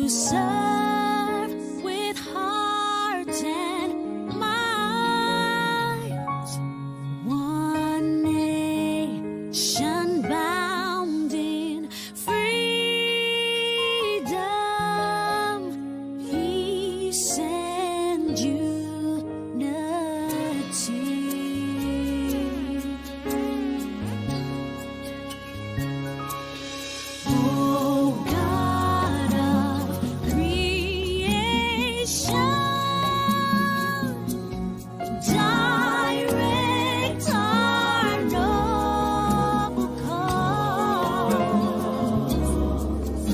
serve with heart and mind. One nation bound in freedom, peace and unity. Oh God of creation, direct our noble cause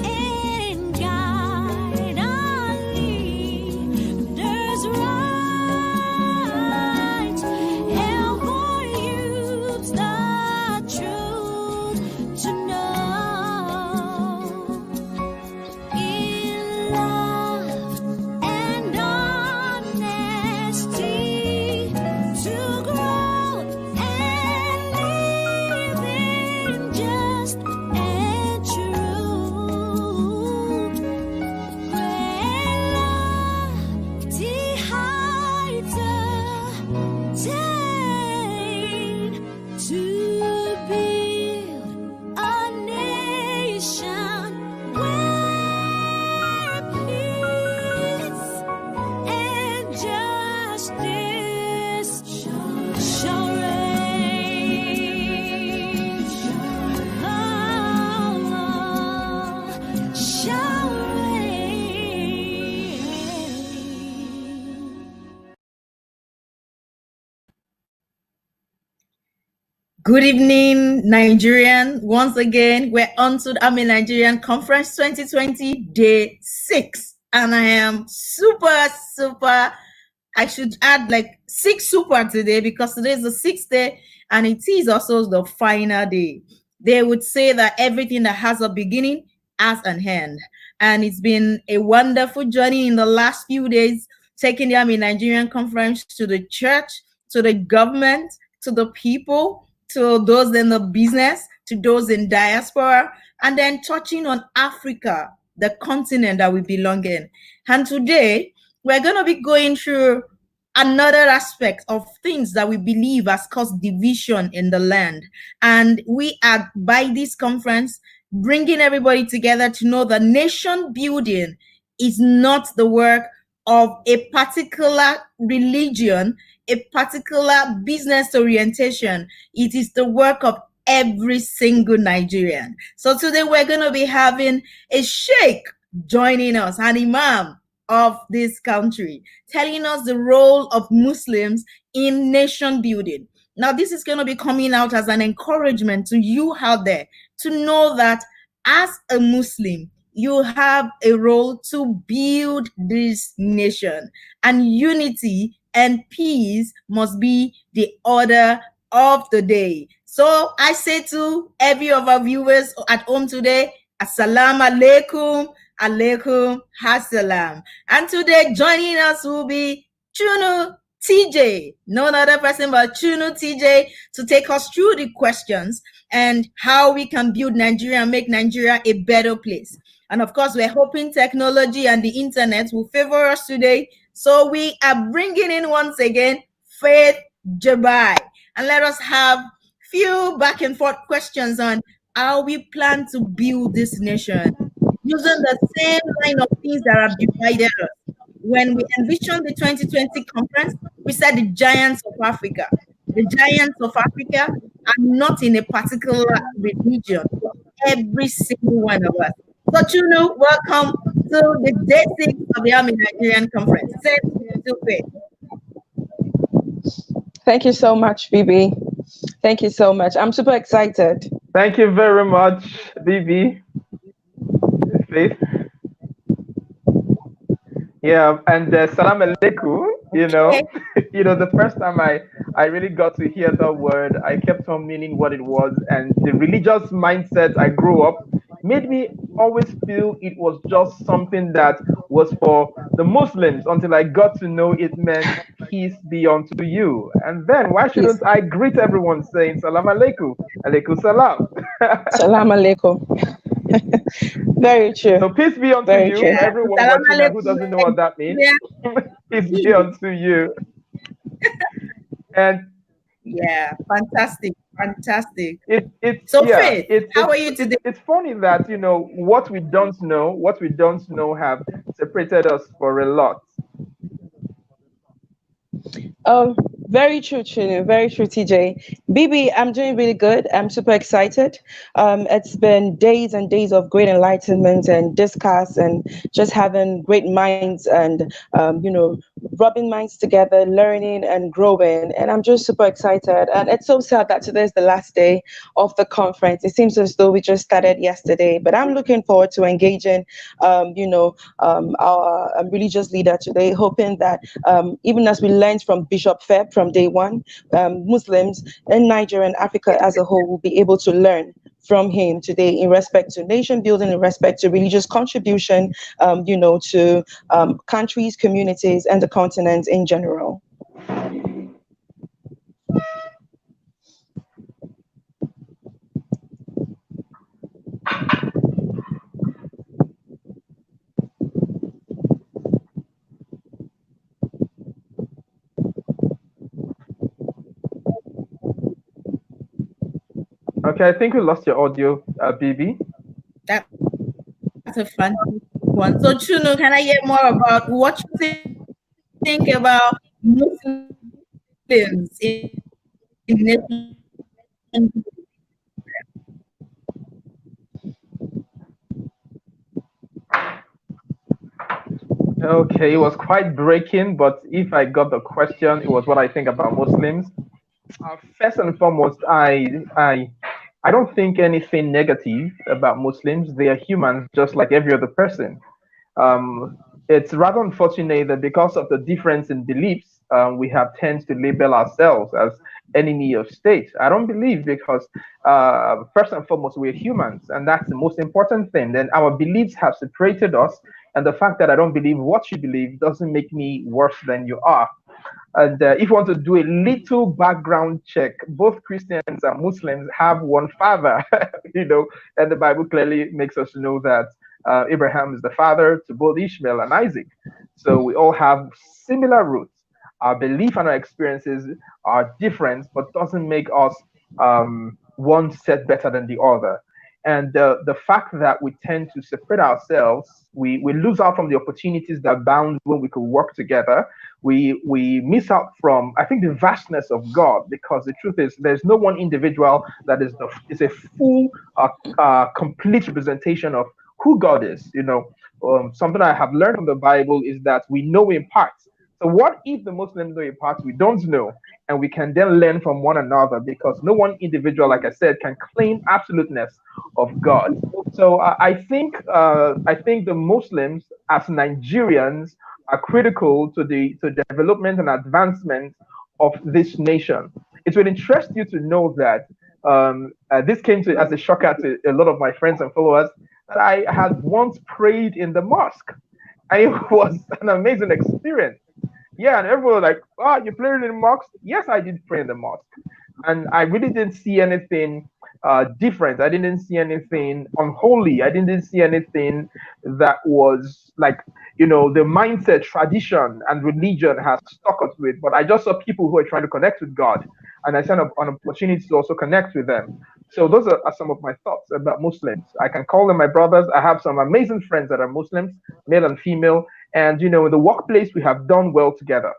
and guide our leaders right. Help our youth the truth to know. In love and honesty to grow and live in just and true. Where lofty heights attain to build a nation where peace and justice shall reign. Shall reign. Good evening, Nigerian. Once again, we're on to the AMI Nigerian Conference 2020, day 6. And I am super, I should add like 6 super today because today is the 6th day and it is also the final day. They would say that everything that has a beginning has an end. And it's been a wonderful journey in the last few days, taking the AMI Nigerian Conference to the church, to the government, to the people, to those in the business, to those in diaspora, and then touching on Africa, the continent that we belong in. And today, we're going to be going through another aspect of things that we believe has caused division in the land. And we are, by this conference, bringing everybody together to know that nation building is not the work of a particular religion, a particular business orientation. It is the work of every single Nigerian. So today we're going to be having a sheikh joining us, an imam of this country, telling us the role of Muslims in nation building. Now, this is going to be coming out as an encouragement to you out there to know that as a Muslim, you have a role to build this nation, and unity and peace must be the order of the day. So I say to every of our viewers at home today, Assalamu alaikum, alaikum assalam. And today joining us will be Chunu TJ, none other person but Chunu TJ, to take us through the questions and how we can build Nigeria and make Nigeria a better place. And of course, we're hoping technology and the internet will favor us today. So we are bringing in once again Faith Jabai, and let us have few back and forth questions on how we plan to build this nation using the same line of things that have divided us. When we envisioned the 2020 conference, we said the giants of Africa. The giants of Africa are not in a particular religion, but every single one of us. So, Chunu, welcome to the day 6 of the AMI Nigerian Conference. Thank you so much, Bibi. Thank you so much. I'm super excited. Thank you very much, Bibi. Faith. Yeah, and salam alaikum. The first time I really got to hear the word, I kept on meaning what it was, and the religious mindset I grew up made me always feel it was just something that was for the Muslims until I got to know it meant peace be unto you. And then why shouldn't I greet everyone saying salam alaikum, alaikum salam? Salam alaikum. Very true. So peace be unto Very you, true. everyone Salam watching and who alaikum, doesn't know what that means. Nigeria. Peace be unto you. And Yeah, fantastic, fantastic. it's So, yeah, Faith, how are you today? it's funny that what we don't know have separated us for a lot. Oh, very true, Chunu. Very true, TJ. BB, I'm doing really good. I'm super excited. It's been days and days of great enlightenment and discuss and just having great minds and, rubbing minds together, learning and growing. And I'm just super excited. And it's so sad that today is the last day of the conference. It seems as though we just started yesterday, but I'm looking forward to engaging, our religious leader today, hoping that even as we learned from Bishop Feb from day one, Muslims in Nigeria and Africa as a whole will be able to learn from him today in respect to nation building, in respect to religious contribution, to countries, communities, and the continent in general. Okay, I think we lost your audio, BB. That's a fantastic one. So, Chunu, can I hear more about what you think about Muslims in nation? Okay, it was quite breaking, but if I got the question, it was what I think about Muslims. First and foremost, I don't think anything negative about Muslims. They are humans, just like every other person. It's rather unfortunate that because of the difference in beliefs, we have tend to label ourselves as enemy of state. I don't believe, because first and foremost, we're humans, and that's the most important thing. Then our beliefs have separated us, and the fact that I don't believe what you believe doesn't make me worse than you are. And if you want to do a little background check, both Christians and Muslims have one father, and the Bible clearly makes us know that Abraham is the father to both Ishmael and Isaac. So we all have similar roots. Our belief and our experiences are different, but doesn't make us one set better than the other. And the fact that we tend to separate ourselves, we lose out from the opportunities that bound when we could work together. We miss out from, I think, the vastness of God, because the truth is there's no one individual that is a full, complete representation of who God is. Something I have learned from the Bible is that we know in part. So what if the Muslims know in part we don't know, and we can then learn from one another, because no one individual, like I said, can claim absoluteness of God. So I think the Muslims as Nigerians are critical to the development and advancement of this nation. It will interest you to know that this came as a shocker to a lot of my friends and followers, that I had once prayed in the mosque. And it was an amazing experience. Yeah, and everyone was like, "Oh, you played in the mosque?" Yes, I did pray in the mosque, and I really didn't see anything different. I didn't see anything unholy. I didn't see anything that was like, the mindset, tradition, and religion has stuck us with. But I just saw people who are trying to connect with God, and I saw an opportunity to also connect with them. So those are some of my thoughts about Muslims. I can call them my brothers. I have some amazing friends that are Muslims, male and female. And, in the workplace, we have done well together.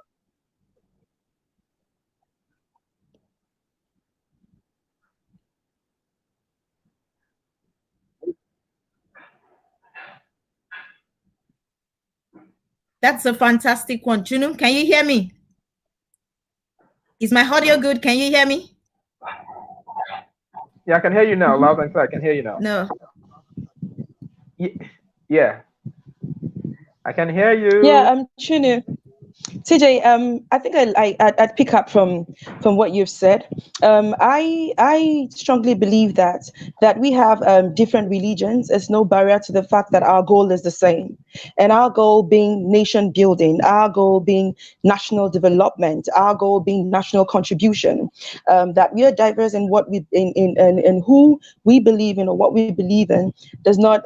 That's a fantastic one. Chunu, can you hear me? Is my audio good? Can you hear me? Yeah, I can hear you now, loud and clear. I can hear you now. No. Yeah, I can hear you. Yeah, Chunu. TJ, I think I'd pick up from what you've said. I strongly believe that we have different religions is no barrier to the fact that our goal is the same, and our goal being nation building, our goal being national development, our goal being national contribution. That we are diverse in what we in who we believe in or what we believe in does not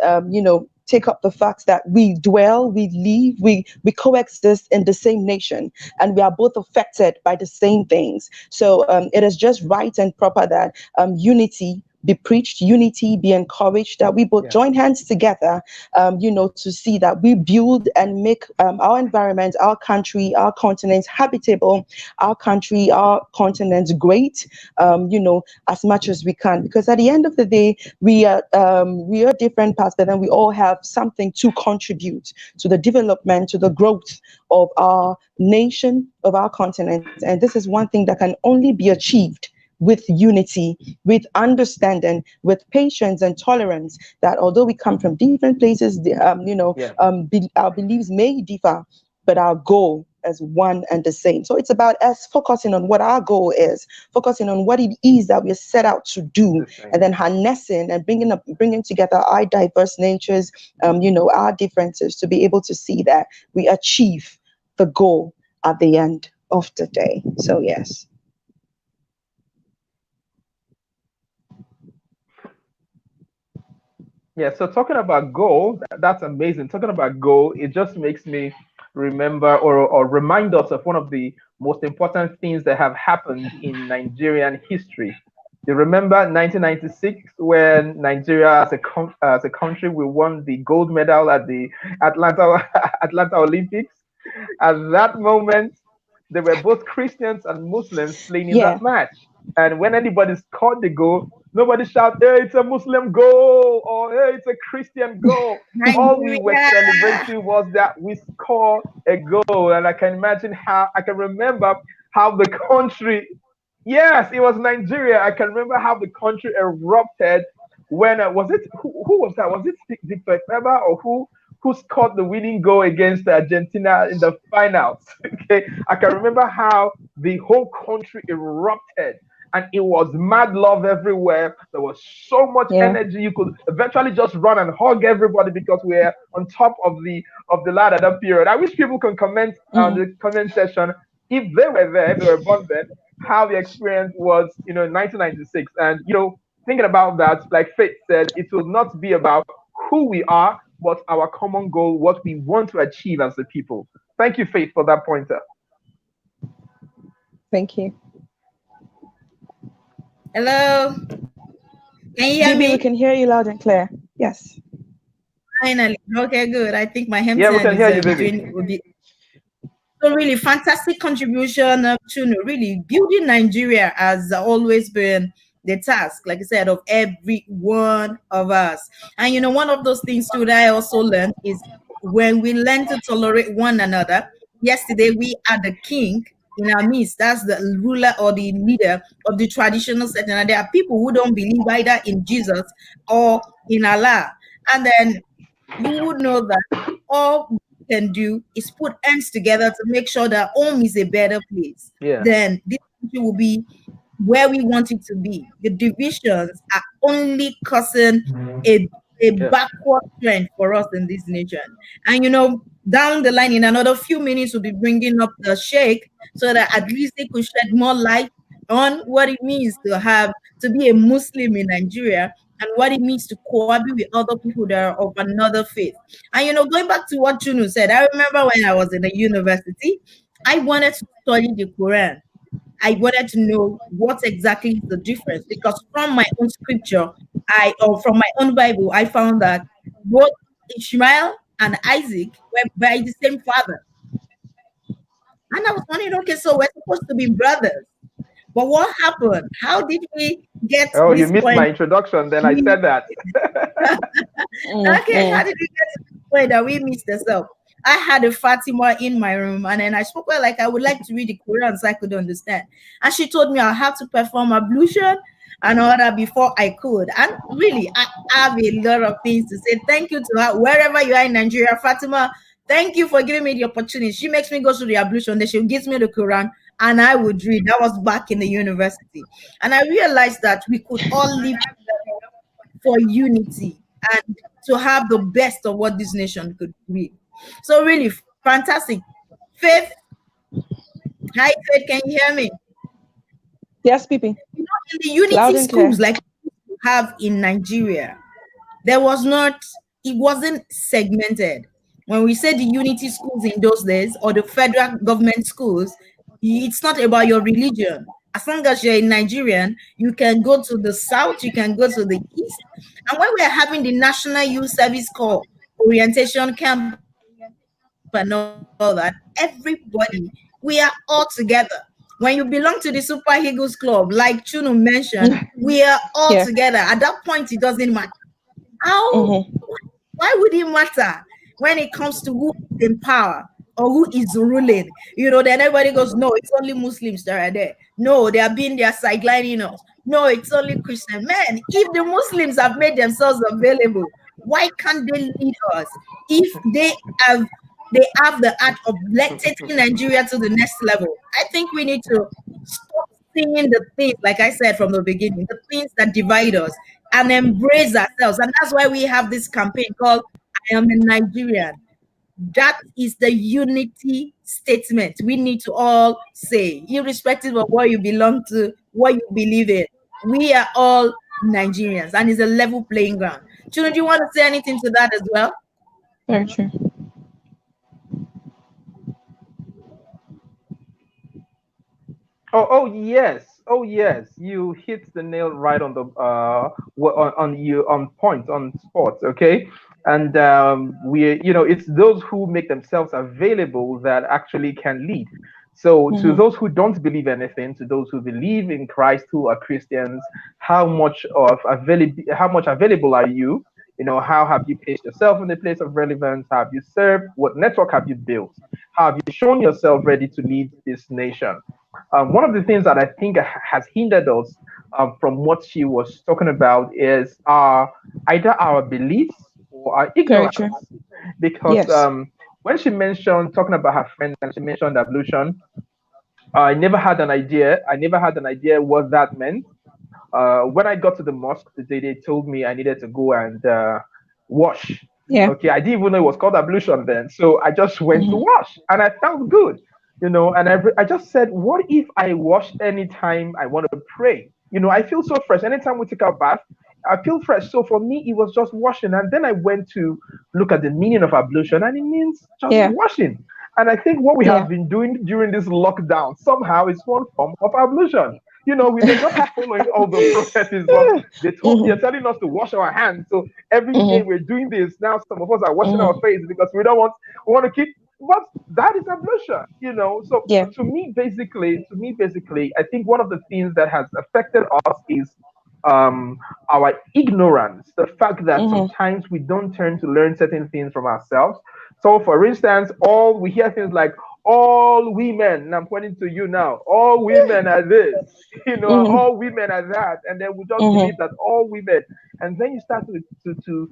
take up the fact that we dwell, we live, we coexist in the same nation, and we are both affected by the same things. So it is just right and proper that unity be preached, unity be encouraged, that we both join hands together, to see that we build and make our environment, our country, our continent habitable, our country, our continent great, as much as we can. Because at the end of the day, we are different parts, but then we all have something to contribute to the development, to the growth of our nation, of our continent. And this is one thing that can only be achieved with unity, with understanding, with patience and tolerance, that although we come from different places, our beliefs may differ, but our goal is one and the same. So it's about us focusing on what our goal is, focusing on what it is that we're set out to do, and then harnessing and bringing together our diverse natures, our differences, to be able to see that we achieve the goal at the end of the day. So yes. Yeah, so talking about goal, that's amazing. Talking about goal, it just makes me remember or remind us of one of the most important things that have happened in Nigerian history. You remember 1996 when Nigeria, as a country, we won the gold medal at the Atlanta Olympics. At that moment, there were both Christians and Muslims playing in Yeah. that match. And when anybody scored the goal, nobody shouted, "Hey, it's a Muslim goal," or "Hey, it's a Christian goal." All we were Nigeria. celebrating was that we scored a goal. And I can remember how the country, yes, it was Nigeria. I can remember how the country erupted when, was it, who was that? Was it Victor Feber, or who scored the winning goal against Argentina in the finals? Okay, I can remember how the whole country erupted, and it was mad love everywhere. There was so much energy. You could eventually just run and hug everybody because we're on top of the ladder that period. I wish people can comment on the comment section if they were there, if they were born then, how the experience was, in 1996. And thinking about that, like Faith said, it will not be about who we are, but our common goal, what we want to achieve as a people. Thank you, Faith, for that pointer. Thank you. Hello. Can you hear Bibi, me? we can hear you loud and clear. Yes. Finally. Okay, good. I think my Yeah, we can hear you, Bibi. will be so really fantastic contribution to really building Nigeria has always been the task, like I said, of every one of us. And one of those things too that I also learned is when we learn to tolerate one another. Yesterday we had the king in our midst. That's the ruler or the leader of the traditional setting. And there are people who don't believe either in Jesus or in Allah. And then you would know that all we can do is put hands together to make sure that home is a better place. Yeah. Then this country will be where we want it to be. The divisions are only causing a backward trend for us in this nation. And down the line, in another few minutes, we'll be bringing up the Sheikh so that at least they could shed more light on what it means to be a Muslim in Nigeria, and what it means to cohabit with other people that are of another faith. And going back to what Junu said, I remember when I was in the university, I wanted to study the Quran. I wanted to know what exactly is the difference, because from my own scripture, or from my own Bible, I found that both Ishmael and Isaac were by the same father. And I was wondering, okay, so we're supposed to be brothers. But what happened? How did we get to this you missed point? my introduction, then I said that. Okay, how did we get to this point that we missed ourselves? I had a Fatima in my room, and then I spoke well, like I would like to read the Quran so I could understand. And she told me I had to perform ablution and all that before I could. And really, I have a lot of things to say. Thank you to her. Wherever you are in Nigeria, Fatima, Thank you for giving me the opportunity. She makes me go through the ablution, then she gives me the Quran, and I would read. That was back in the university. And I realized that we could all live for unity and to have the best of what this nation could be. So really fantastic. Faith, hi Faith, can you hear me? Yes, PP. You know, in the Loud unity and clear. schools like we have in Nigeria, there was not, it wasn't segmented. When we say the unity schools in those days or the federal government schools, it's not about your religion. As long as you're a Nigerian, you can go to the south, you can go to the east. And when we're having the National Youth Service Corps orientation camp and all that, everybody, we are all together. When you belong to the Super Eagles Club, like Chuno mentioned, we are all Yeah. together. At that point, it doesn't matter. How? Mhm. Why would it matter when it comes to who is in power or who is ruling? You know, then everybody goes, no, it's only Muslims that are there. No, they are being there sidelining us. No, it's only Christian. Man, if the Muslims have made themselves available, why can't they lead us? If they have the art of taking Nigeria to the next level. I think we need to stop seeing the things, like I said from the beginning, the things that divide us and embrace ourselves. And that's why we have this campaign called I Am a Nigerian. That is the unity statement we need to all say, irrespective of what you belong to, what you believe in. We are all Nigerians, and it's a level playing ground. Chuno, do you want to say anything to that as well? Very true. Oh yes, oh yes. You hit the nail right on the on you on point on spot. Okay, and we it's those who make themselves available that actually can lead. So to Mhm. those who don't believe anything, to those who believe in Christ, who are Christians, how much available are you? How have you placed yourself in the place of relevance? How have you served? What network have you built? How have you shown yourself ready to lead this nation? One of the things that I think has hindered us from what she was talking about is either our beliefs or our Very true. ignorance. Because Yes. when she mentioned talking about her friend and she mentioned ablution, I never had an idea. I never had an idea what that meant. When I got to the mosque the day they told me I needed to go and wash. Yeah. Okay, I didn't even know it was called ablution then. So I just went to Mhm. wash and I felt good, and I just said, what if I wash anytime I want to pray? I feel so fresh. Anytime we take our bath, I feel fresh. So for me, it was just washing. And then I went to look at the meaning of ablution and it means just Yeah. washing. And I think what we Yeah. have been doing during this lockdown somehow is one form of ablution. We may not be following all the processes, but they're Mhm. telling us to wash our hands. So every day Mhm. we're doing this. Now some of us are washing our Mhm. face because we want to keep. But that is ablution. So Yeah. to me, basically, I think one of the things that has affected us is um, our ignorance. The fact that Mhm. sometimes we don't turn to learn certain things from ourselves. So, for instance, all we hear things like all women, and I'm pointing to you now, all women are this, Mhm. all women are that, and then we just believe Mhm. that all women, and then you start to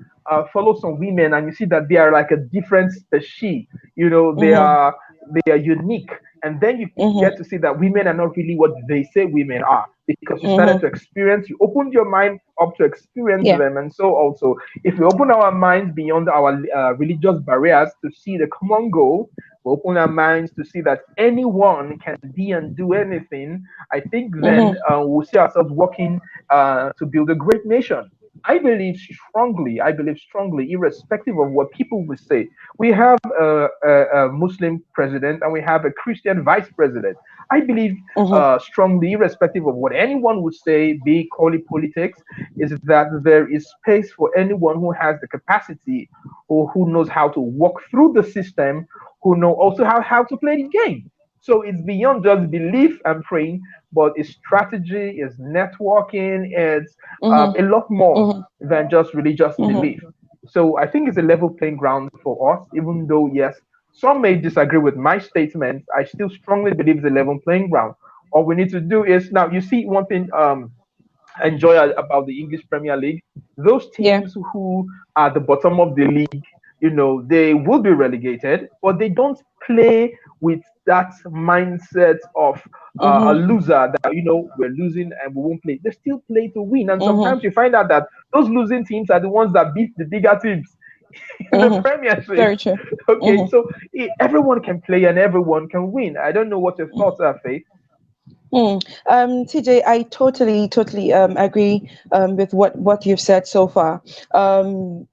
follow some women, and you see that they are like a different species, they Mhm. are unique, and then you get Mhm. to see that women are not really what they say women are because you started to Mhm. experience, you opened your mind up to experience Yeah. them, and so also if we open our minds beyond our religious barriers to see the common goal, we open our minds to see that anyone can be and do anything. I think then Mhm. we'll see ourselves working to build a great nation. I believe strongly, irrespective of what people will say. We have a Muslim president and we have a Christian vice president. I believe Mhm. strongly, irrespective of what anyone would say, be call it politics, is that there is space for anyone who has the capacity or who knows how to walk through the system, who know also how to play the game. So it's beyond just belief and praying, but it's strategy, it's networking, it's Mhm. a lot more Mhm. than just religious Mhm. belief. So I think it's a level playing ground for us, even though, yes, some may disagree with my statement. I still strongly believe it's a level playing ground. All we need to do is now, you see, one thing enjoy about the English Premier League, those Yeah. teams who are the bottom of the league, they will be relegated, but they don't play with that mindset of a Mm-hmm. loser that, we're losing and we won't play. They still play to win. And Mm-hmm. sometimes you find out that those losing teams are the ones that beat the bigger teams in the Mm-hmm. Premiership. Very true. Okay, Mm-hmm. so everyone can play and everyone can win. I don't know what your thoughts are, Faith. TJ, I totally agree with what you've said so far.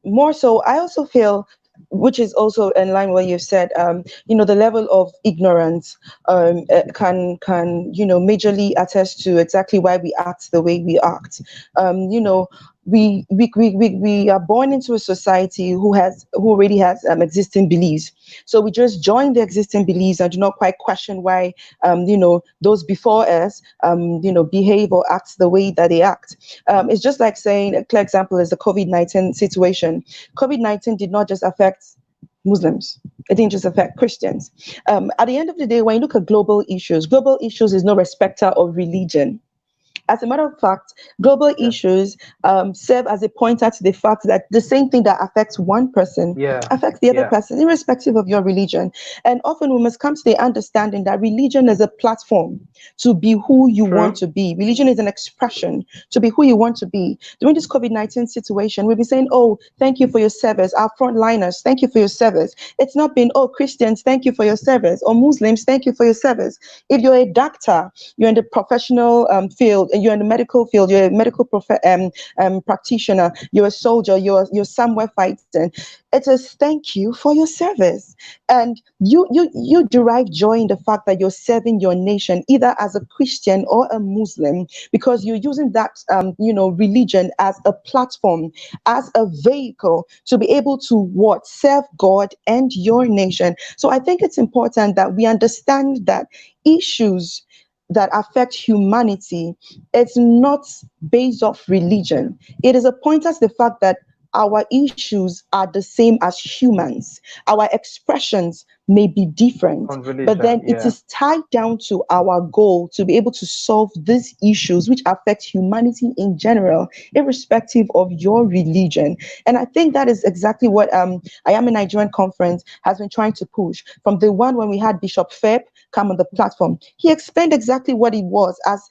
More so, I also feel, which is also in line with what you've said, the level of ignorance can majorly attest to exactly why we act the way we act. We are born into a society who already has existing beliefs, so we just join the existing beliefs and do not quite question why those before us behave or act the way that they act. It's just like saying, a clear example is the COVID-19 situation. COVID-19 did not just affect Muslims. It didn't just affect Christians. At the end of the day, when you look at global issues is no respecter of religion. As a matter of fact, global Yeah, issues serve as a pointer to the fact that the same thing that affects one person yeah, affects the other yeah. person, irrespective of your religion. And often we must come to the understanding that religion is a platform to be who you want True. to be. Religion is an expression to be who you want to be. During this COVID-19 situation, we've been saying, oh, thank you for your service. Our frontliners, thank you for your service. It's not been, oh, Christians, thank you for your service, or Muslims, thank you for your service. If you're a doctor, you're in the professional field, and you're in the medical field, you're a medical practitioner, you're a soldier, you're somewhere fighting. It is thank you for your service. And you derive joy in the fact that you're serving your nation, either as a Christian or a Muslim, because you're using that religion as a platform, as a vehicle to be able to what serve God and your nation. So I think it's important that we understand that issues that affect humanity, it's not based off religion. It is a pointer to the fact that our issues are the same as humans. Our expressions may be different, On but religion, then it yeah. is tied down to our goal to be able to solve these issues which affect humanity in general, irrespective of your religion. And I think that is exactly what I Am a Nigerian Conference has been trying to push. From the one when we had Bishop Feb come on the platform, he explained exactly what it was as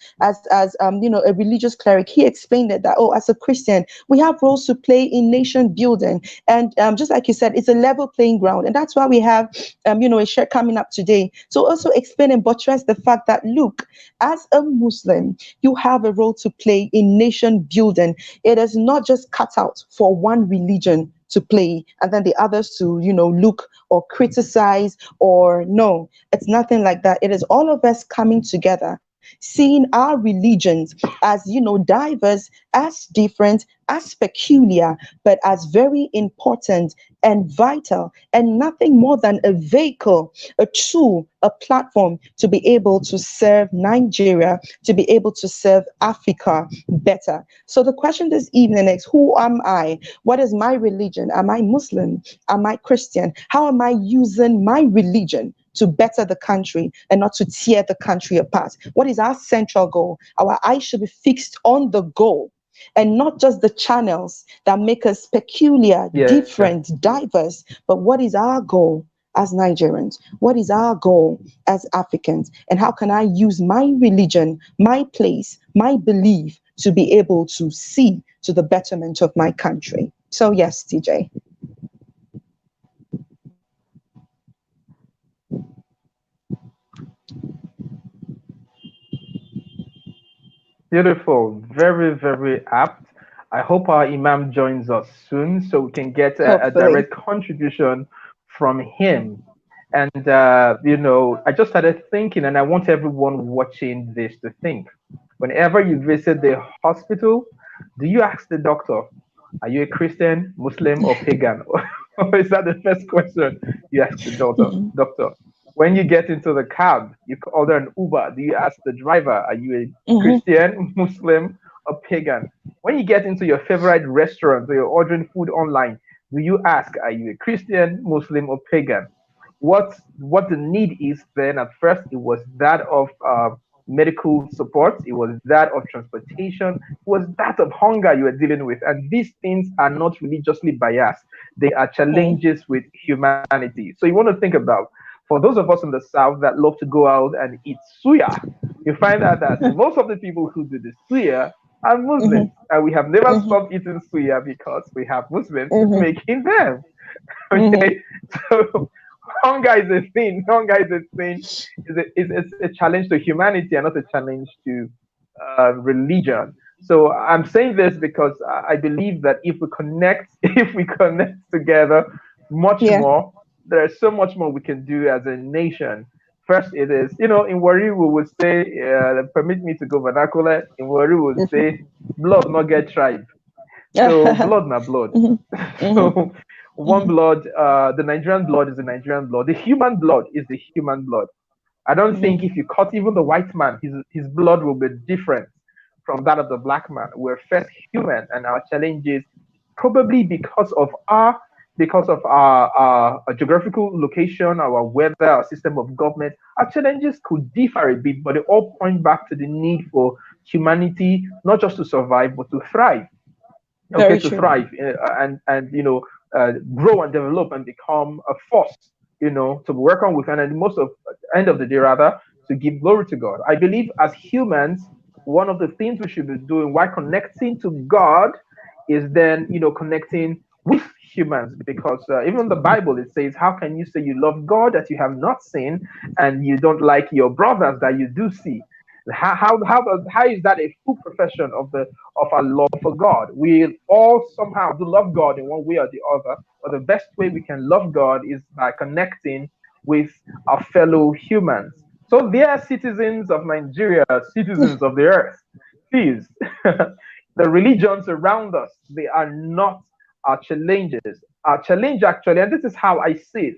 a religious cleric. He explained it that, oh, as a Christian, we have roles to play in nation building, and just like you said, it's a level playing ground, and that's why we have a share coming up today. So also explain and buttress the fact that, look, as a Muslim, you have a role to play in nation building. It is not just cut out for one religion to play and then the others to look or criticize, or no, it's nothing like that. It is all of us coming together, seeing our religions as diverse, as different, as peculiar, but as very important and vital, and nothing more than a vehicle, a tool, a platform to be able to serve Nigeria, to be able to serve Africa better. So the question this evening is, who am I? What is my religion? Am I Muslim? Am I Christian? How am I using my religion to better the country and not to tear the country apart? What is our central goal? Our eyes should be fixed on the goal and not just the channels that make us peculiar, Yeah. different, diverse. But what is our goal as Nigerians? What is our goal as Africans? And how can I use my religion, my place, my belief to be able to see to the betterment of my country? So yes, TJ. Beautiful. Very, very apt. I hope our Imam joins us soon so we can get a Hopefully. direct contribution from him. And, I just started thinking, and I want everyone watching this to think. Whenever you visit the hospital, do you ask the doctor, are you a Christian, Muslim, or pagan? Or is that the first question you ask the doctor? Mhm. Doctor. When you get into the cab, you order an Uber. Do you ask the driver, are you a Mhm. Christian, Muslim, or pagan? When you get into your favorite restaurant or you're ordering food online, do you ask, are you a Christian, Muslim, or pagan? What the need is then at first it was that of medical support, it was that of transportation, it was that of hunger you were dealing with. And these things are not religiously biased, they are challenges with humanity. So you want to think about, for those of us in the South that love to go out and eat suya, you find out that most of the people who do the suya are Muslims. And we have never stopped eating suya because we have Muslims making them. Okay, so hunger is a thing. Hunger is a thing. It's a challenge to humanity and not a challenge to religion. So I'm saying this because I believe that if we connect together much more, there's so much more we can do as a nation. First, it is, in Wari we would say, permit me to go vernacular. In Wari we would say, blood not get tribe. So blood not blood. So one blood, the Nigerian blood is the Nigerian blood. The human blood is the human blood. I don't think if you cut even the white man, his blood will be different from that of the black man. We're first human, and our challenges, probably because of our geographical location, our weather, our system of government, our challenges could differ a bit, but they all point back to the need for humanity, not just to survive, but to thrive. Okay, to thrive and grow and develop and become a force, to work on with, and at the end of the day, rather, to give glory to God. I believe as humans, one of the things we should be doing while connecting to God is then, connecting with humans, because even in the Bible it says, how can you say you love God that you have not seen, and you don't like your brothers that you do see? How is that a full profession of our love for God? We all somehow do love God in one way or the other, but the best way we can love God is by connecting with our fellow humans. So they are citizens of Nigeria, citizens of the earth. Please, the religions around us, they are not our challenges. Our challenge, actually, and this is how I see it,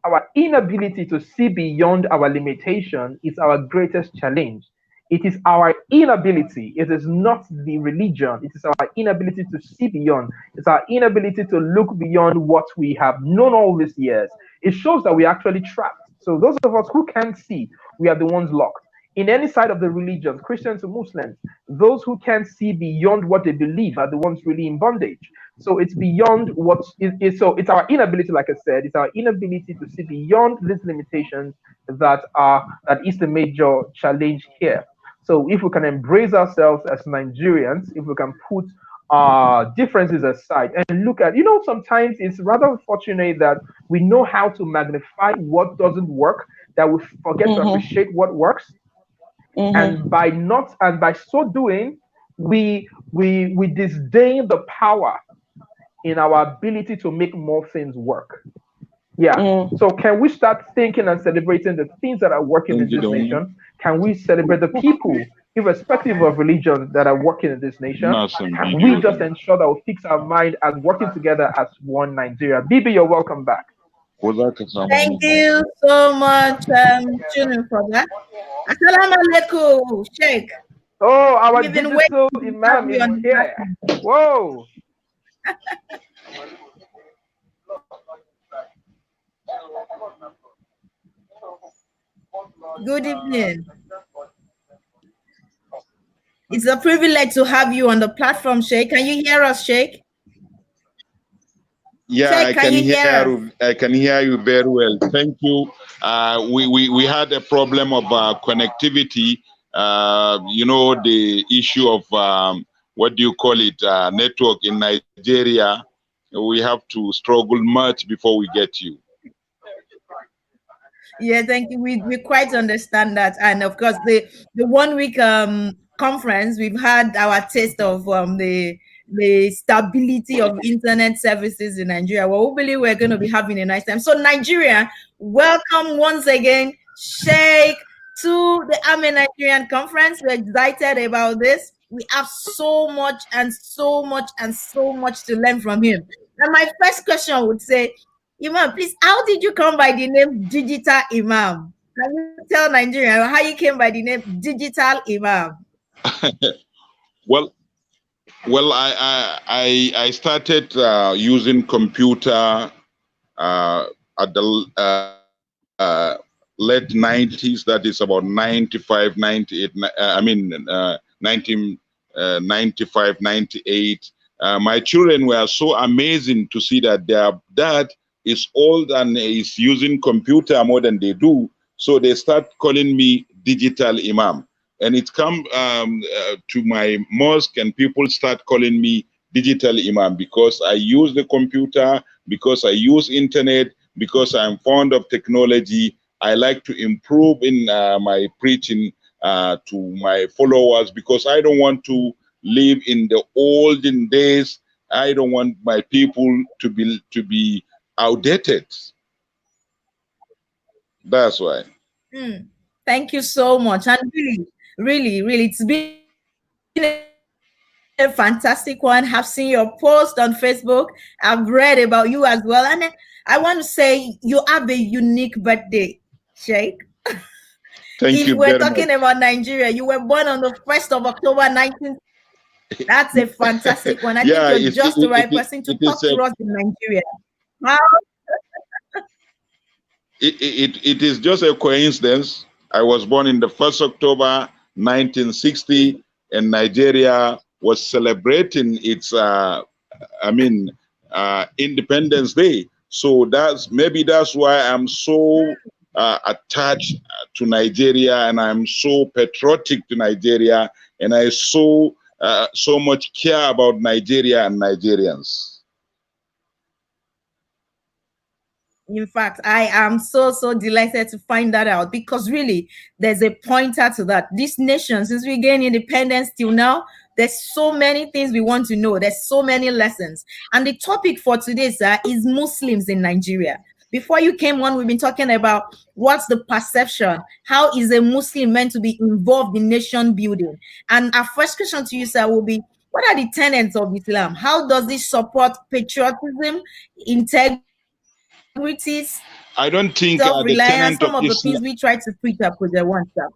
our inability to see beyond our limitation is our greatest challenge. It is our inability. It is not the religion. It is our inability to see beyond. It's our inability to look beyond what we have known all these years. It shows that we're actually trapped. So those of us who can't see, we are the ones locked. In any side of the religion, Christians or Muslims, those who can't see beyond what they believe are the ones really in bondage. So it's beyond what is. So it's our inability, like I said, it's our inability to see beyond these limitations that is the major challenge here. So if we can embrace ourselves as Nigerians, if we can put our differences aside and look at, sometimes it's rather unfortunate that we know how to magnify what doesn't work, that we forget to appreciate what works. And by so doing, we disdain the power in our ability to make more things work. So can we start thinking and celebrating the things that are working in this nation? Can we celebrate the people, irrespective of religion, that are working in this nation? Can we just ensure that we fix our mind as working together as one Nigeria? Bibi, you're welcome back. Thank you so much, Chunu, for that. Assalamu alaikum, Sheikh. Oh, our digital imam is here. Whoa. Good evening. It's a privilege to have you on the platform, Sheikh. Can you hear us, Sheikh? Yeah, Sheikh, I can hear you very well. Thank you. We had a problem of connectivity. The issue of what do you call it, network in Nigeria. We have to struggle much before we get you. Yeah, thank you. We quite understand that, and of course, the 1 week conference, we've had our taste of the stability of internet services in Nigeria. Well, we believe we're going to be having a nice time. So, Nigeria, welcome once again, Sheikh, to the Amen Nigerian Conference. We're excited about this. We have so much and so much and so much to learn from him. And my first question I would say, Imam, please, how did you come by the name Digital Imam? Can you tell Nigeria how you came by the name Digital Imam? Well, I started using computer at the late 90s, that is about 95, 98, 1995, 98. My children were so amazing to see that their dad is old and is using computer more than they do. So they start calling me digital imam. And it come to my mosque and people start calling me digital imam because I use the computer, because I use internet, because I'm fond of technology. I like to improve in my preaching to my followers because I don't want to live in the olden days. I don't want my people to be outdated. That's why. Thank you so much. And really, it's been a fantastic one. Have seen your post on Facebook. I've read about you as well. And I want to say you have a unique birthday, Sheikh. Thank If you we're very talking much. about Nigeria, you were born on the 1st of October 19. That's a fantastic one. I think you're just the right person to talk to us in Nigeria. How? It is just a coincidence. I was born in the 1st October 1960, and Nigeria was celebrating its Independence Day. So that's why I'm so attached to Nigeria, and I'm so patriotic to Nigeria, and I so much care about Nigeria and Nigerians. In fact, I am so delighted to find that out because really there's a pointer to that. This nation, since we gained independence till now, there's so many things we want to know. There's so many lessons. And the topic for today, sir, is Muslims in Nigeria. Before you came on, we've been talking about what's the perception. How is a Muslim meant to be involved in nation building? And our first question to you, sir, will be, what are the tenets of Islam? How does this support patriotism, integrity? I don't think self-reliance, some of the things we try to preach up with the one stuff.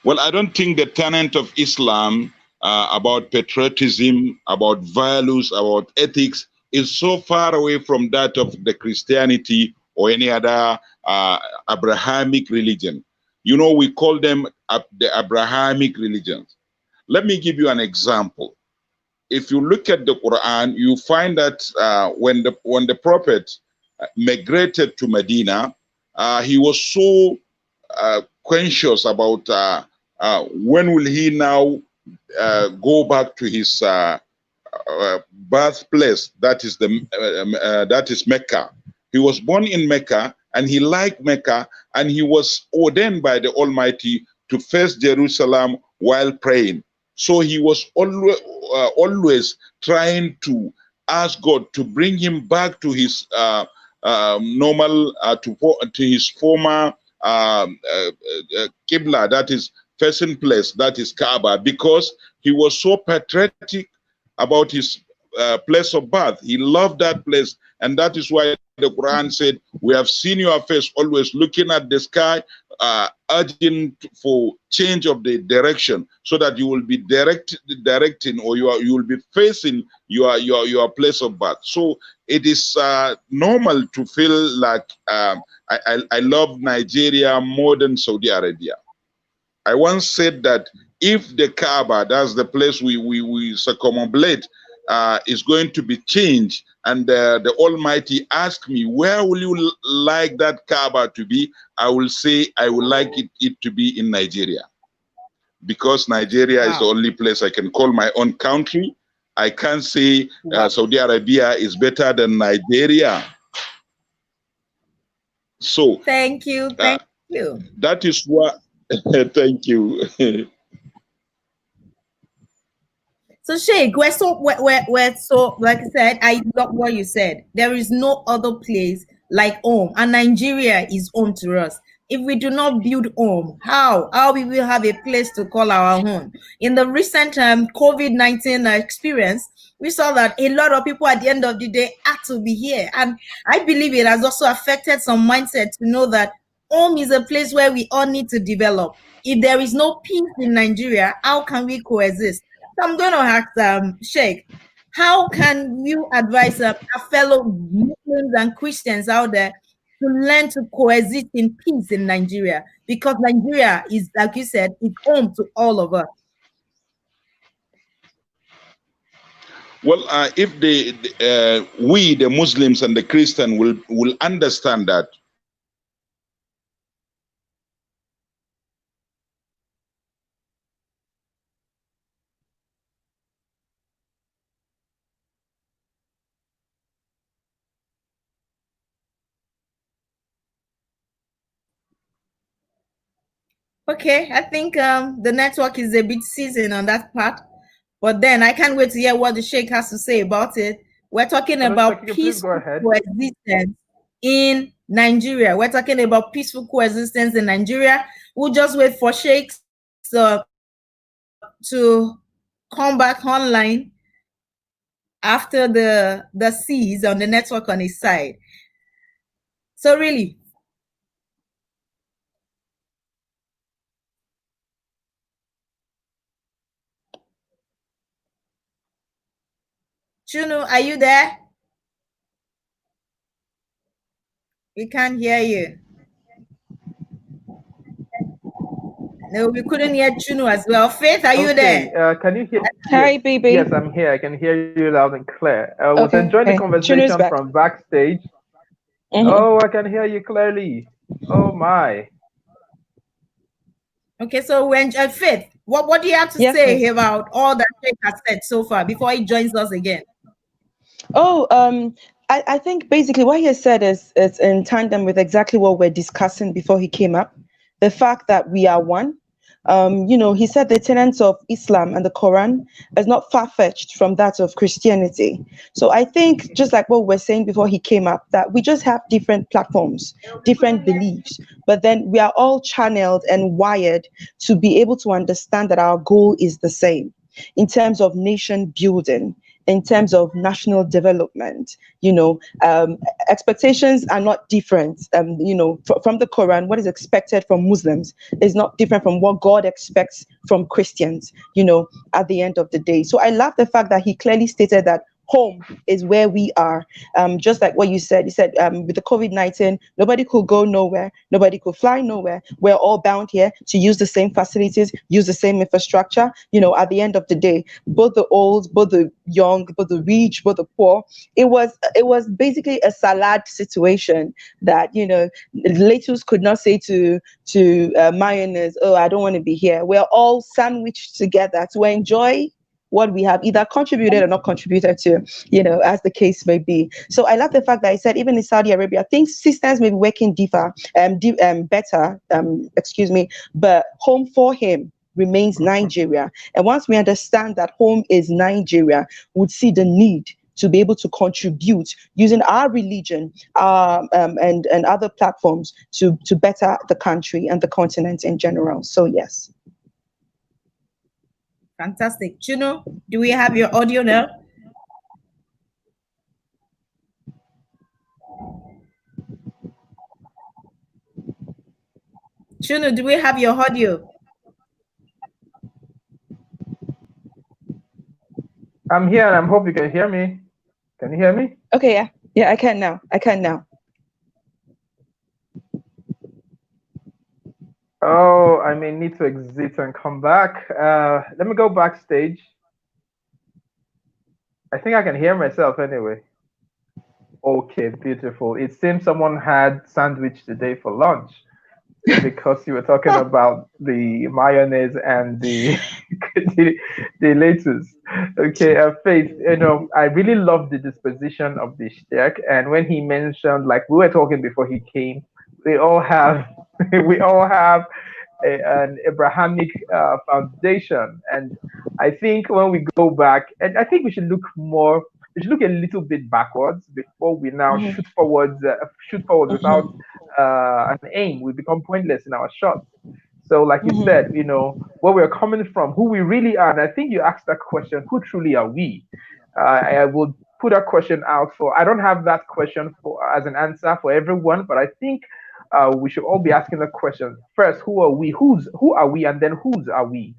Well, I don't think the tenet of Islam about patriotism, about values, about ethics is so far away from that of the Christianity or any other Abrahamic religion. You know, we call them the Abrahamic religions. Let me give you an example. If you look at the Quran, you find that when the Prophet migrated to Medina, he was so conscious about when will he now go back to his birthplace, that is Mecca. He was born in Mecca and he liked Mecca, and he was ordained by the Almighty to face Jerusalem while praying. So he was always trying to ask God to bring him back to his normal, to his former Qibla, that is facing place, that is Kaaba, because he was so patriotic about his place of birth. He loved that place, and that is why the Quran said, "We have seen your face always looking at the sky, urging for change of the direction, so that you will be directing, or you will be facing your place of birth." So it is normal to feel like I love Nigeria more than Saudi Arabia. I once said that if the Kaaba, that's the place we circumambulate, is going to be changed, and the Almighty asked me, where will you like that Kaaba to be? I will say I would like it to be in Nigeria, because Nigeria is the only place I can call my own country. I can't say Saudi Arabia is better than Nigeria. So thank you. That is what. Thank you. So Sheikh, we're so like I said, I love what you said. There is no other place like home, and Nigeria is home to us. If we do not build home, how we will have a place to call our home? In the recent COVID-19 experience, we saw that a lot of people at the end of the day had to be here, and I believe it has also affected some mindset to know that home is a place where we all need to develop. If there is no peace in Nigeria, how can we coexist? So I'm going to ask Sheikh, how can you advise our fellow Muslims and Christians out there to learn to coexist in peace in Nigeria, because Nigeria is, like you said, it's home to all of us. Well, if we, the Muslims and the Christian, will understand that. Okay, I think the network is a bit seasoned on that part, but then I can't wait to hear what the Sheikh has to say about it. We're talking about peaceful coexistence in Nigeria. We're talking about peaceful coexistence in Nigeria. We'll just wait for Sheikh to come back online after the seize on the network on his side. So really, Chunu, are you there? We can't hear you. No, we couldn't hear Chunu as well. Faith, are you there? Can you hear? Hi, baby. Yes, I'm here. I can hear you loud and clear. I was enjoying the conversation from backstage. Oh, I can hear you clearly. Oh my. Okay, so when Faith, what do you have to say about all that Sheikh has said so far before he joins us again? Oh, I think basically what he has said is in tandem with exactly what we're discussing before he came up. The fact that we are one. You know, he said the tenets of Islam and the Quran is not far-fetched from that of Christianity. So I think, just like what we're saying before he came up, that we just have different platforms, different beliefs, but then we are all channeled and wired to be able to understand that our goal is the same in terms of nation building, in terms of national development. You know, expectations are not different. You know, from the Quran, what is expected from Muslims is not different from what God expects from Christians, you know, at the end of the day. So I love the fact that he clearly stated that home is where we are. Just like what you said, with the COVID-19, nobody could go nowhere, nobody could fly nowhere. We're all bound here to use the same facilities, use the same infrastructure. You know, at the end of the day, both the old, both the young, both the rich, both the poor, it was basically a salad situation that, you know, lettuce could not say to mayonnaise, oh, I don't want to be here. We're all sandwiched together to enjoy what we have either contributed or not contributed to, you know, as the case may be. So I love the fact that I said even in Saudi Arabia, things systems may be working better, but home for him remains Nigeria. And once we understand that home is Nigeria, we'd see the need to be able to contribute using our religion and other platforms to better the country and the continent in general. So yes. Fantastic. Chuno, do we have your audio now? Chuno, do we have your audio? I'm here and I hope you can hear me. Can you hear me? Okay, yeah. Yeah, I can now. Oh, I may need to exit and come back. Let me go backstage. I think I can hear myself anyway. Okay, beautiful. It seems someone had sandwich today for lunch because you were talking about the mayonnaise and the the lettuce. Okay, Faith, you know, I really love the disposition of the Sheikh, and when he mentioned, like we were talking before he came, we all have an Abrahamic foundation, and I think when we go back, and I think we should look a little bit backwards before we now shoot forward without an aim. We become pointless in our shots. So like you said, you know, where we're coming from, who we really are, and I think you asked that question, who truly are we? I will put that question out for, I don't have that question as an answer for everyone, but I think we should all be asking the question first: who are we? Who are we? And then whose are we?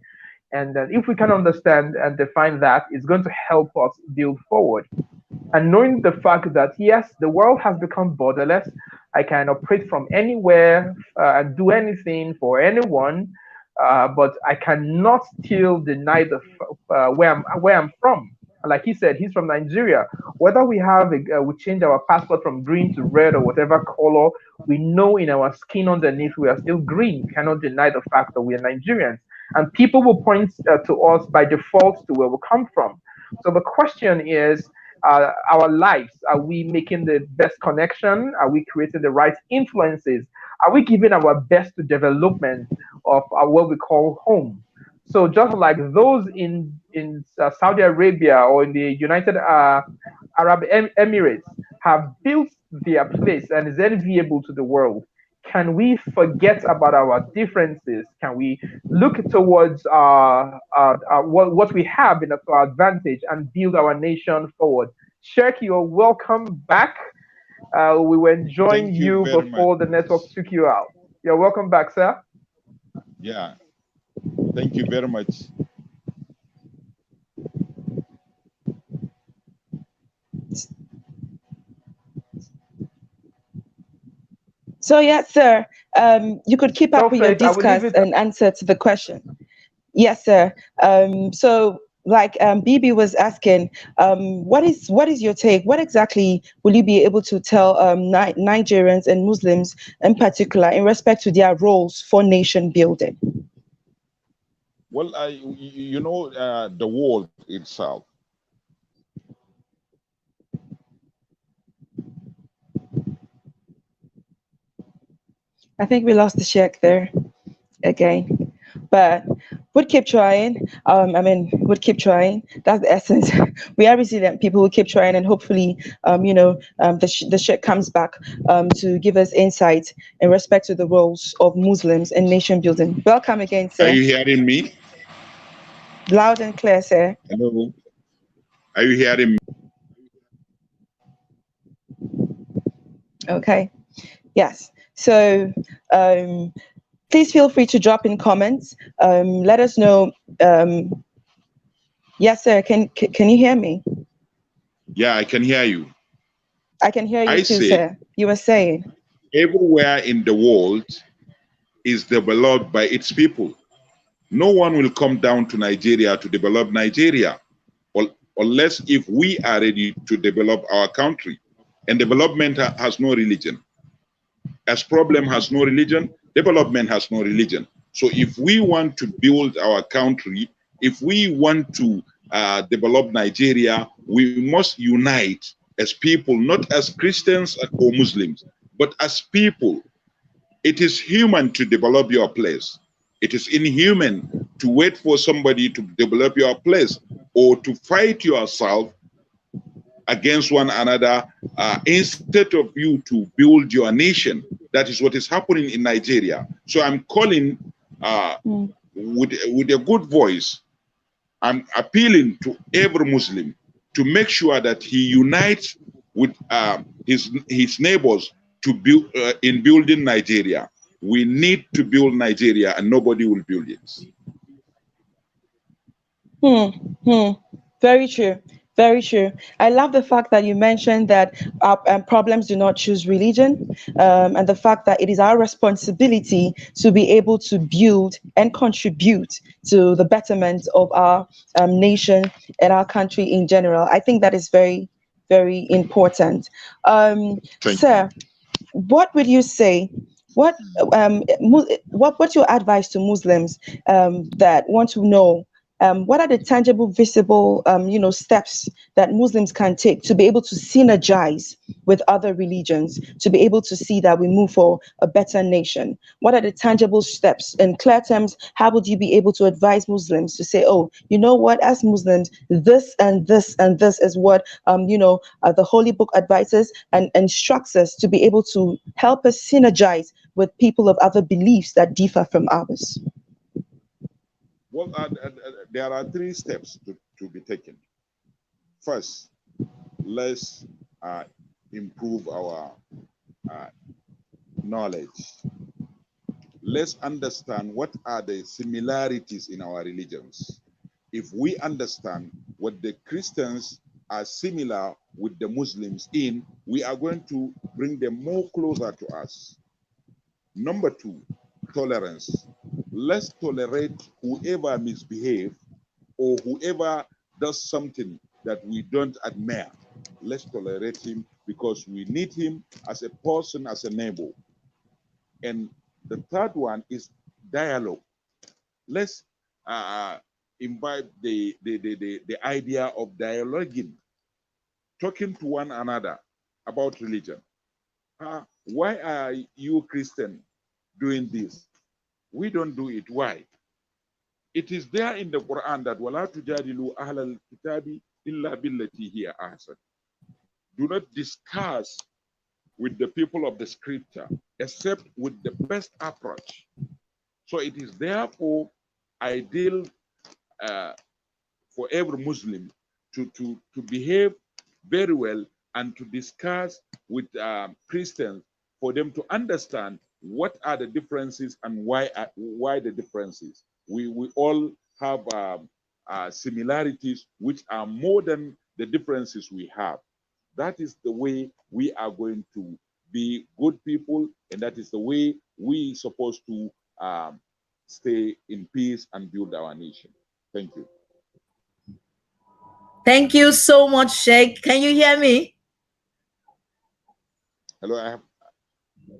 And if we can understand and define that, it's going to help us build forward. And knowing the fact that yes, the world has become borderless, I can operate from anywhere and do anything for anyone, but I cannot still deny the where I'm from. Like he said, he's from Nigeria. Whether we change our passport from green to red or whatever color, we know in our skin underneath we are still green. We cannot deny the fact that we are Nigerians, and people will point to us by default to where we come from. So the question is, our lives, are we making the best connection? Are we creating the right influences? Are we giving our best to development of what we call home? So just like those in Saudi Arabia or in the United Arab Emirates have built their place and is enviable to the world, can we forget about our differences? Can we look towards what we have in our advantage and build our nation forward? Sheikh, you're welcome back. We were enjoying Thank you you very before much. the network took you out. You're welcome back, sir. Yeah, thank you very much. So yes, sir. You could keep up So, with your Faith, I will leave discuss it. and answer to the question. Yes, sir. So like Bibi was asking, what is your take? What exactly will you be able to tell Nigerians and Muslims in particular in respect to their roles for nation building? Well, the world itself. I think we lost the Sheikh there again, but we'll keep trying. We'll keep trying. That's the essence. We are resilient people who keep trying, and hopefully, the Sheikh comes back to give us insight in respect to the roles of Muslims in nation building. Welcome again, Are sir. you hearing me? Loud and clear, sir. Hello. Are you hearing me? Okay. Yes. So please feel free to drop in comments. Let us know. Yes, sir. Can you hear me? Yeah, I can hear you. I can hear you I too, say sir. You were saying. everywhere in the world is developed by its people. No one will come down to Nigeria to develop Nigeria, unless if we are ready to develop our country. And development has no religion. As problem has no religion, development has no religion. So if we want to build our country, if we want to develop Nigeria, we must unite as people, not as Christians or Muslims, but as people. It is human to develop your place. It is inhuman to wait for somebody to develop your place or to fight yourself against one another instead of you to build your nation. That is what is happening in Nigeria. So I'm calling with a good voice. I'm appealing to every Muslim to make sure that he unites with his neighbors to build in building Nigeria. We need to build Nigeria, and nobody will build it. Very true. Very true. I love the fact that you mentioned that our problems do not choose religion, and the fact that it is our responsibility to be able to build and contribute to the betterment of our nation and our country in general. I think that is very, very important. Sir, what would you say? What's your advice to Muslims that want to know what are the tangible, visible, steps that Muslims can take to be able to synergize with other religions, to be able to see that we move for a better nation? What are the tangible steps? In clear terms, how would you be able to advise Muslims to say, oh, you know what, as Muslims, this and this and this is what, the Holy Book advises and instructs us to be able to help us synergize with people of other beliefs that differ from ours? Well, there are 3 steps to be taken. First, let's improve our knowledge. Let's understand what are the similarities in our religions. If we understand what the Christians are similar with the Muslims in, we are going to bring them more closer to us. Number 2, tolerance. Let's tolerate whoever misbehaves or whoever does something that we don't admire. Let's tolerate him because we need him as a person, as a neighbor. And the third one is dialogue. Let's invite the idea of dialoguing, talking to one another about religion. Why are you Christian doing this? We don't do it. Why? It is there in the Quran that وَلَا تُجَادِلُوا أَهْلَ الْكِتَابِ إِلَّا بِالَّتِي هِيَ أَحْسَنُ. Do not discuss with the people of the scripture except with the best approach. So it is therefore ideal for every Muslim to behave very well and to discuss with Christians for them to understand what are the differences and why the differences. We all have similarities which are more than the differences we have. That is the way we are going to be good people, and that is the way we supposed to stay in peace and build our nation. Thank you. Thank you so much, Sheikh. Can you hear me? Hello,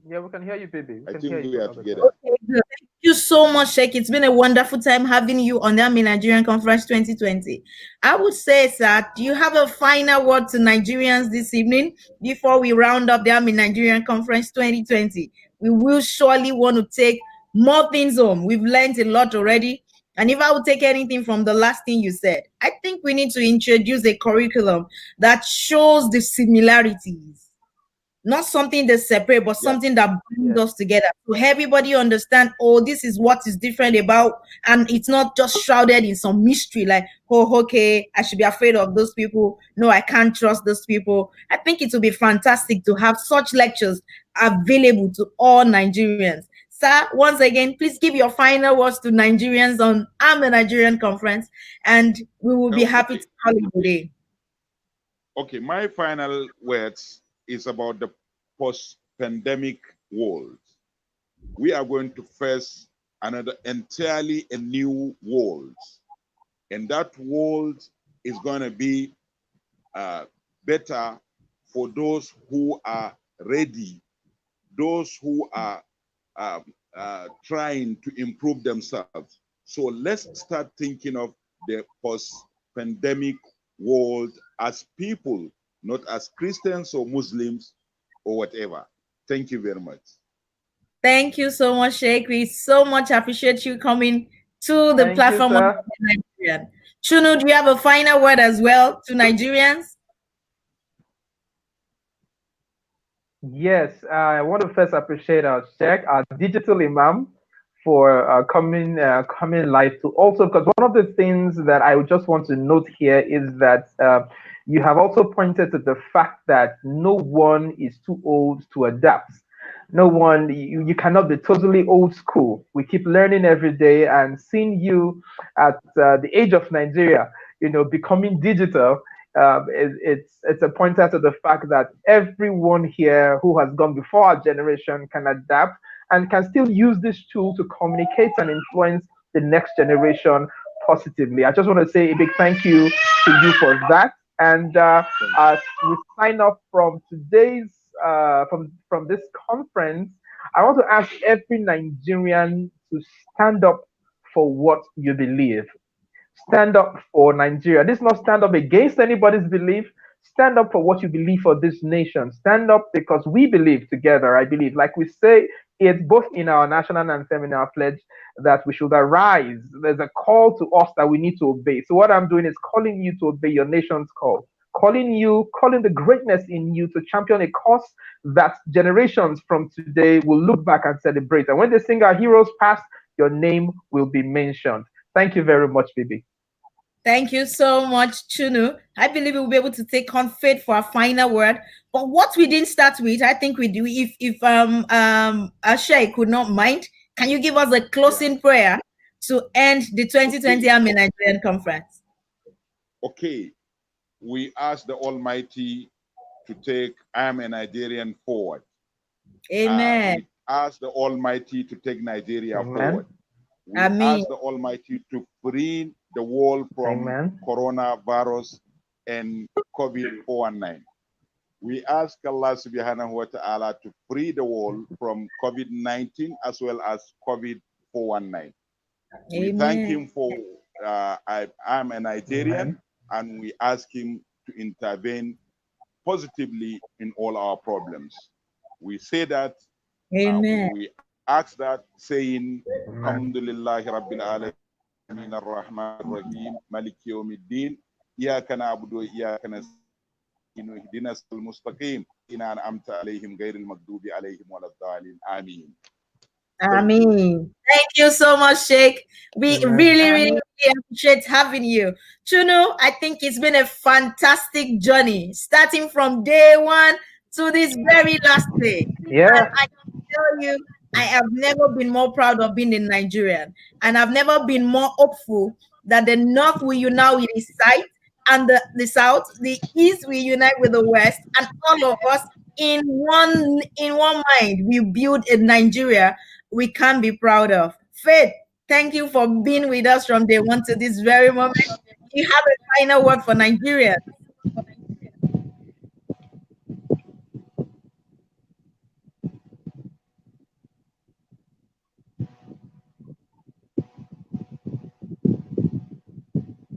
Yeah, we can hear you, baby. I think we are together. Okay, good. Thank you so much, Sheikh. It's been a wonderful time having you on the AMI Nigerian Conference 2020. I would say, sir, do you have a final word to Nigerians this evening before we round up the AMI Nigerian Conference 2020? We will surely want to take more things home. We've learned a lot already. And if I would take anything from the last thing you said, I think we need to introduce a curriculum that shows the similarities. Not something that's separate, but something that brings us together. So everybody understand, oh, this is what is different about, and it's not just shrouded in some mystery, like, oh, okay, I should be afraid of those people. No, I can't trust those people. I think it would be fantastic to have such lectures available to all Nigerians. Sir, once again, please give your final words to Nigerians on AMI Nigerian Conference, and we will be happy to call you today. Okay, my final words is about the post-pandemic world. We are going to face another entirely a new world. And that world is going to be better for those who are ready, those who are trying to improve themselves. So let's start thinking of the post-pandemic world as people, not as Christians or Muslims or whatever. Thank you very much. Thank you so much, Sheikh. We so much appreciate you coming to the platform of Nigerian. Chunu, do you have a final word as well to Nigerians? Yes, I want to first appreciate our Sheikh, our digital imam, for coming live to also, because one of the things that I would just want to note here is that you have also pointed to the fact that no one is too old to adapt. No one, you cannot be totally old school. We keep learning every day, and seeing you at the age of Nigeria, becoming digital, it's a pointer to the fact that everyone here who has gone before our generation can adapt and can still use this tool to communicate and influence the next generation positively. I just want to say a big thank you to you for that. And as we sign off from today's from this conference, I want to ask every Nigerian to stand up for what you believe. Stand up for Nigeria. This is not stand up against anybody's belief. Stand up for what you believe for this nation. Stand up because we believe together. I believe, like we say, it's both in our national anthem and our pledge that we should arise. There's a call to us that we need to obey. So what I'm doing is calling you to obey your nation's call. Calling the greatness in you to champion a cause that generations from today will look back and celebrate. And when they sing our heroes past, your name will be mentioned. Thank you very much, Bibi. Thank you so much, Chunu. I believe we'll be able to take on faith for our final word. But what we didn't start with, I think we do. If Ashay could not mind, can you give us a closing prayer to end the 2020 AMI Nigerian Conference? Okay. we ask the Almighty to take I Am a Nigerian forward. Amen. We ask the Almighty to take Nigeria Amen. forward. We Amen. ask the Almighty to free the world from Amen. coronavirus and COVID-419. We ask Allah subhanahu wa ta'ala to free the world from COVID-19 as well as COVID-419. We thank Amen. him for I'm a Nigerian, Amen. and we ask him to intervene positively in all our problems. We say that, Amen. we ask that saying, Amen. Alhamdulillahi Rabbil Alameen Ar-Rahman Ar-Rahim Maliki Yawmiddin Iyaka na'budu wa iyaka nasta'in ihdinas al-mustaqim inna an'amta alayhim ghayril maghdubi alayhim waladdallin. Ameen. Amen. Thank you so much, Sheikh. We Amen. really appreciate having you. Chuno, I think it's been a fantastic journey, starting from day one to this very last day. And Yeah. I can tell you, I have never been more proud of being a Nigerian, and I've never been more hopeful that the North will unite with the South, and the South, the East will unite with the West, and all of us in one mind, we build a Nigeria we can be proud of. Faith, thank you for being with us from day one to this very moment. You have a final word for Nigeria.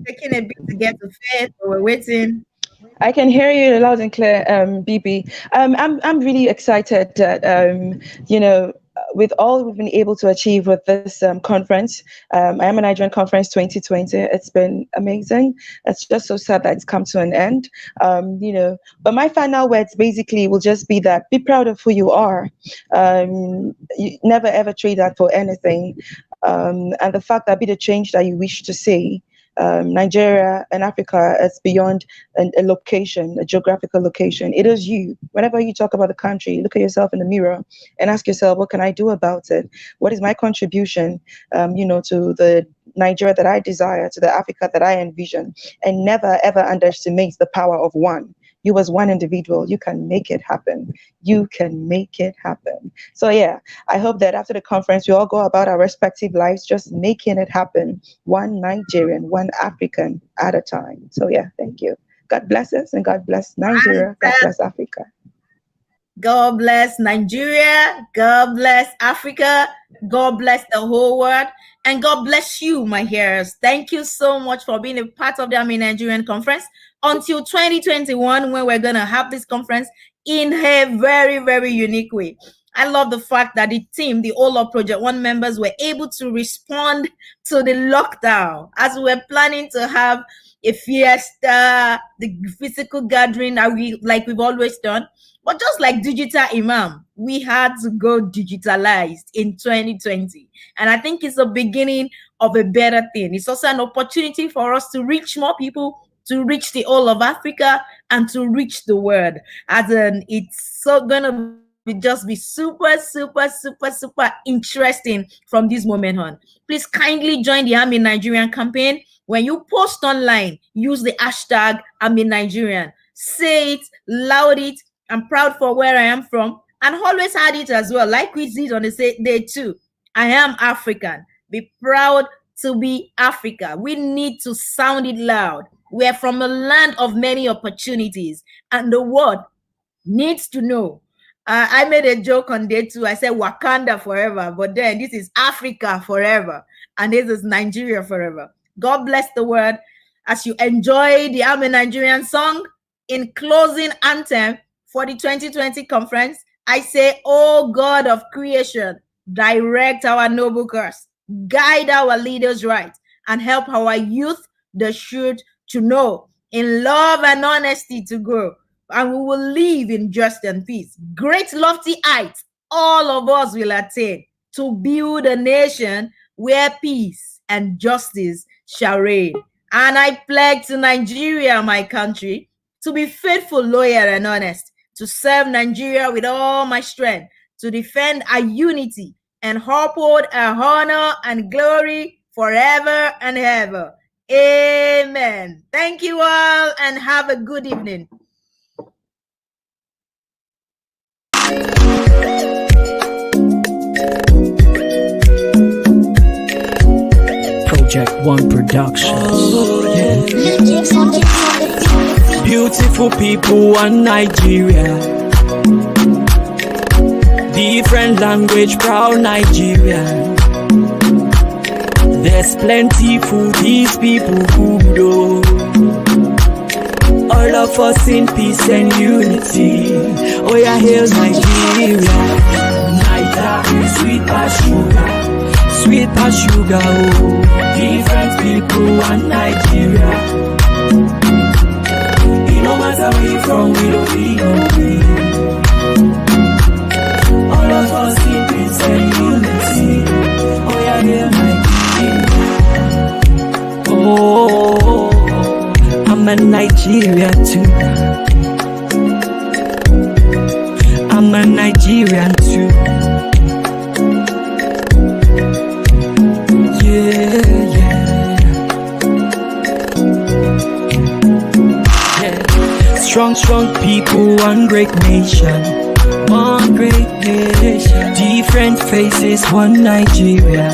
Taking a bit to get to Faith, but we're waiting. I can hear you loud and clear, BB. I'm really excited that with all we've been able to achieve with this conference, I Am a Nigerian Conference 2020. It's been amazing. It's just so sad that it's come to an end. But my final words basically will just be that be proud of who you are. You never ever trade that for anything. And the fact that be the change that you wish to see. Nigeria and Africa is beyond a location, a geographical location. It is you. Whenever you talk about the country, look at yourself in the mirror and ask yourself, what can I do about it? What is my contribution, to the Nigeria that I desire, to the Africa that I envision? And never, ever underestimate the power of one. You as one individual, you can make it happen. You can make it happen. So yeah, I hope that after the conference, we all go about our respective lives, just making it happen. One Nigerian, one African at a time. So yeah, thank you. God bless us and God bless Nigeria. God bless Africa. God bless Nigeria. God bless Africa. God bless the whole world. And God bless you, my hearers. Thank you so much for being a part of the I'm a Nigerian Conference until 2021, when we're going to have this conference in a very, very unique way. I love the fact that the team, the All Up Project One members, were able to respond to the lockdown as we're planning to have a fiesta, the physical gathering that we've always done. But just like Digital Imam, we had to go digitalized in 2020. And I think it's the beginning of a better thing. It's also an opportunity for us to reach more people, to reach the whole of Africa, and to reach the world. As in, it's so gonna be super, super, super, super interesting from this moment on. Please kindly join the I'm a Nigerian campaign. When you post online, use the hashtag I'm a Nigerian. Say it, loud it. I'm proud for where I am from, and always add it as well, like we did on the day too. I am African. Be proud to be Africa. We need to sound it loud. We're from a land of many opportunities, and the world needs to know. I made a joke on day two. I said Wakanda forever, but then this is Africa forever, and this is Nigeria forever. God bless the world. As you enjoy the I'm a Nigerian song, in closing anthem for the 2020 conference, I say, oh God of creation, direct our noble course, guide our leaders right, and help our youth the truth to know, in love and honesty to grow, and we will live in just and peace. Great lofty heights all of us will attain to build a nation where peace and justice shall reign. And I pledge to Nigeria, my country, to be faithful, loyal, and honest, to serve Nigeria with all my strength, to defend our unity and uphold our honor and glory forever and ever. Amen. Thank you all and have a good evening. Project One Productions. Beautiful people, one Nigeria. Different language, proud Nigeria. There's plenty food, these people good, oh. All of us in peace and unity. Oh yeah, hail Nigeria. Nigeria, sweet as sugar. Sweet as sugar, oh. Different people and Nigeria. It no matter where you from, we don't be. All of us in peace and unity. Oh yeah, hail Nigeria. Oh, I'm a Nigerian too. I'm a Nigerian too. Strong people, one great nation. One great nation. Different faces, one Nigeria.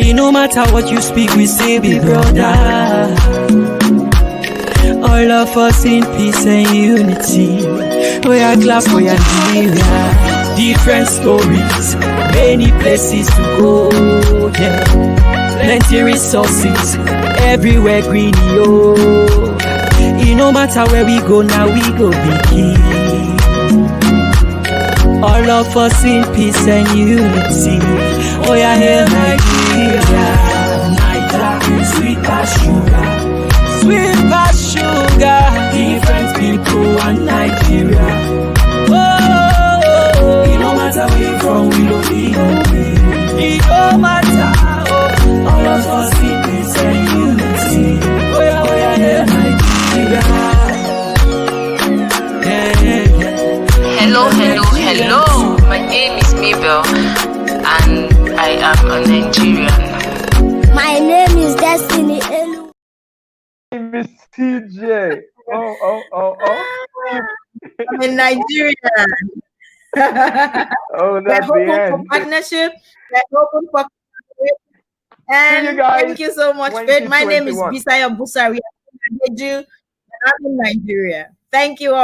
It no matter what you speak, we say big brother. All of us in peace and unity. We are glad for Nigeria. Different stories, many places to go, yeah. Plenty resources, everywhere green, yo. It no matter where we go, now we go begin. All of us in peace and unity. Oh yeah, hail Nigeria. Nigeria, sweet as sugar. Sweet as sugar. Different people and Nigeria. Oh, it no matter where you from, we don't be. It no matter. Oh, all of us in peace and unity. Oh yeah, hail Nigeria. Hello. My name is Mabel and I am a Nigerian. My name is Destiny Elu. Miss CJ. Oh. I'm in Nigeria. Oh, We're that's the hoping for end. partnership. We're hoping for and you guys thank you so much, Faith. My name is 2021. Bisaya Busari. I'm in Nigeria. Thank you all.